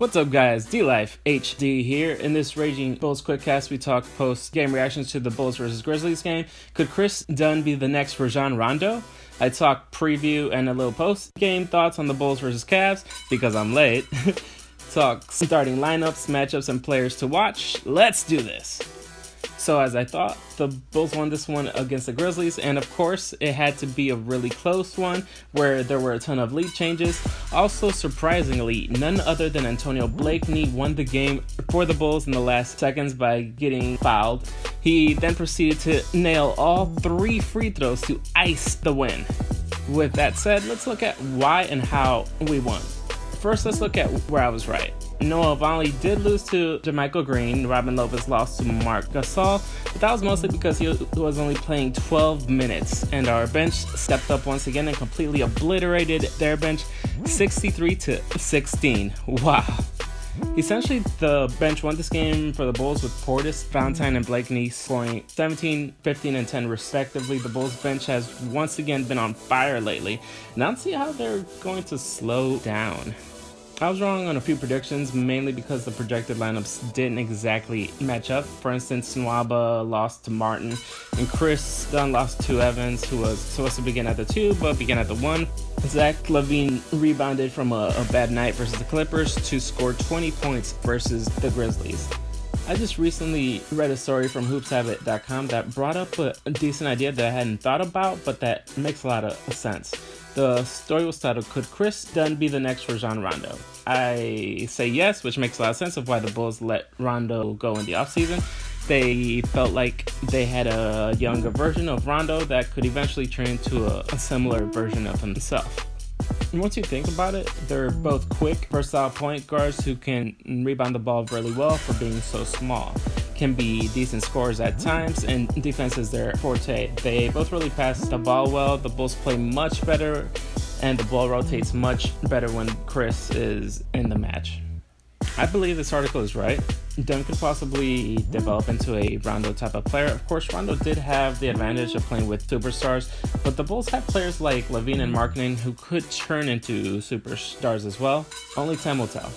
What's up guys, D-Life HD here. In this Raging Bulls QuickCast, we talk post-game reactions to the Bulls vs. Grizzlies game. Could Kris Dunn be the next Rajon Rondo? I talk preview and a little post-game thoughts on the Bulls vs. Cavs, because I'm late. Talk starting lineups, matchups, and players to watch. Let's do this! So as I thought, the Bulls won this one against the Grizzlies, and of course it had to be a really close one where there were a ton of lead changes. Also surprisingly, none other than Antonio Blakeney won the game for the Bulls in the last seconds by getting fouled. He then proceeded to nail all 3 free throws to ice the win. With that said, let's look at why and how we won. First, let's look at where I was right. Noah Vonleh did lose to JaMychal Green. Robin Lopez lost to Marc Gasol, but that was mostly because he was only playing 12 minutes, and our bench stepped up once again and completely obliterated their bench 63-16. Wow. Essentially, the bench won this game for the Bulls with Portis, Valentine, and Blakeney scoring 17, 15, and 10 respectively. The Bulls bench has once again been on fire lately, and I don't see how they're going to slow down. I was wrong on a few predictions, mainly because the projected lineups didn't exactly match up. For instance, Nwaba lost to Martin, and Kris Dunn lost to Evans, who was supposed to begin at the 2, but began at the 1. Zach LaVine rebounded from a bad night versus the Clippers to score 20 points versus the Grizzlies. I just recently read a story from hoopshabit.com that brought up a decent idea that I hadn't thought about, but that makes a lot of sense. The story was titled, "Could Kris Dunn be the next Rajon Rondo?" I say yes, which makes a lot of sense of why the Bulls let Rondo go in the offseason. They felt like they had a younger version of Rondo that could eventually turn into a similar version of himself. And once you think about it, they're both quick, versatile point guards who can rebound the ball really well for being so small. Can be decent scorers at times, and defense is their forte. They both really pass the ball well. The Bulls play much better, and the ball rotates much better when Kris is in the match. I believe this article is right. Dunn could possibly develop into a Rondo type of player. Of course, Rondo did have the advantage of playing with superstars, but the Bulls have players like LaVine and Markkanen who could turn into superstars as well. Only time will tell.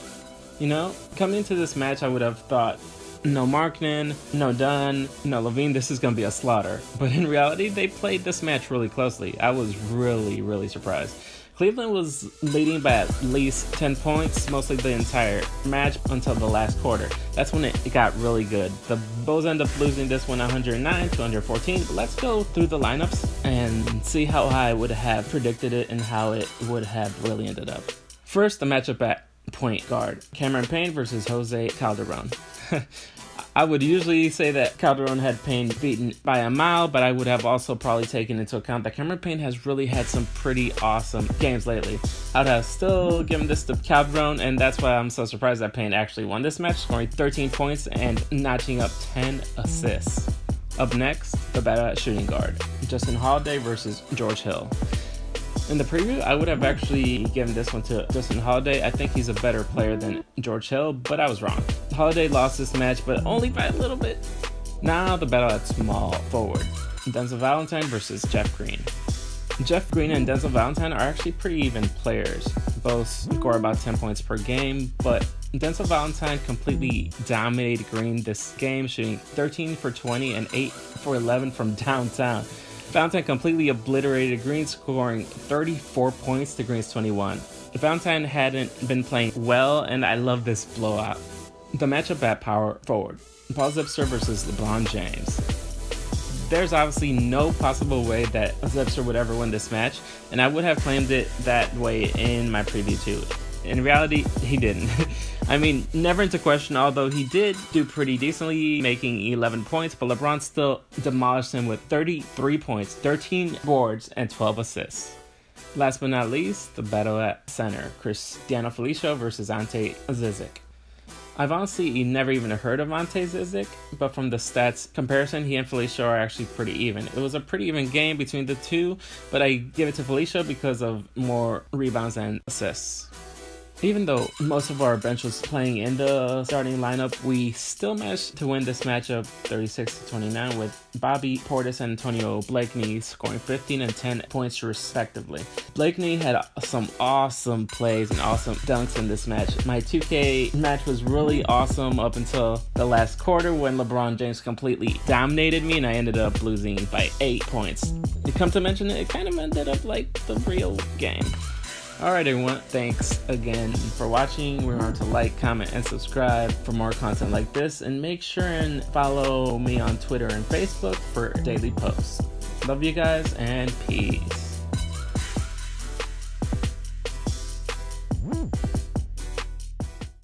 You know, coming into this match, I would have thought, no Markkanen, no Dunn, no LaVine, this is going to be a slaughter. But in reality, they played this match really closely. I was really surprised. Cleveland was leading by at least 10 points, mostly the entire match until the last quarter. That's when it got really good. The Bulls end up losing this one 109-114, but let's go through the lineups and see how I would have predicted it and how it would have really ended up. First, the matchup at point guard. Cameron Payne versus Jose Calderon. I would usually say that Calderon had Payne beaten by a mile, but I would have also probably taken into account that Cameron Payne has really had some pretty awesome games lately. I would have still given this to Calderon, and that's why I'm so surprised that Payne actually won this match, scoring 13 points and notching up 10 assists. Up next, the battle at shooting guard. Justin Holiday versus George Hill. In the preview, I would have actually given this one to Justin Holiday. I think he's a better player than George Hill, but I was wrong. Holiday lost this match, but only by a little bit. Now the battle at small forward. Denzel Valentine versus Jeff Green. Jeff Green and Denzel Valentine are actually pretty even players. Both score about 10 points per game, but Denzel Valentine completely dominated Green this game, shooting 13 for 20 and 8 for 11 from downtown. Valentine completely obliterated Green, scoring 34 points to Green's 21. Valentine hadn't been playing well, and I love this blowout. The matchup at power forward. Paul Zipser versus LeBron James. There's obviously no possible way that Zipser would ever win this match, and I would have claimed it that way in my preview too. In reality, he didn't. I mean, never into question, although he did do pretty decently, making 11 points, but LeBron still demolished him with 33 points, 13 boards, and 12 assists. Last but not least, the battle at center. Cristiano Felicio versus Ante Zizic. I've honestly never even heard of Ante Zizic, but from the stats comparison, he and Felicio are actually pretty even. It was a pretty even game between the two, but I give it to Felicio because of more rebounds and assists. Even though most of our bench was playing in the starting lineup, we still managed to win this matchup 36-29 with Bobby Portis and Antonio Blakeney scoring 15 and 10 points respectively. Blakeney had some awesome plays and awesome dunks in this match. My 2K match was really awesome up until the last quarter when LeBron James completely dominated me and I ended up losing by 8 points. To come to mention it, kind of ended up like the real game. Alright everyone, thanks again for watching. Remember to like, comment, and subscribe for more content like this, and make sure and follow me on Twitter and Facebook for daily posts. Love you guys, and peace.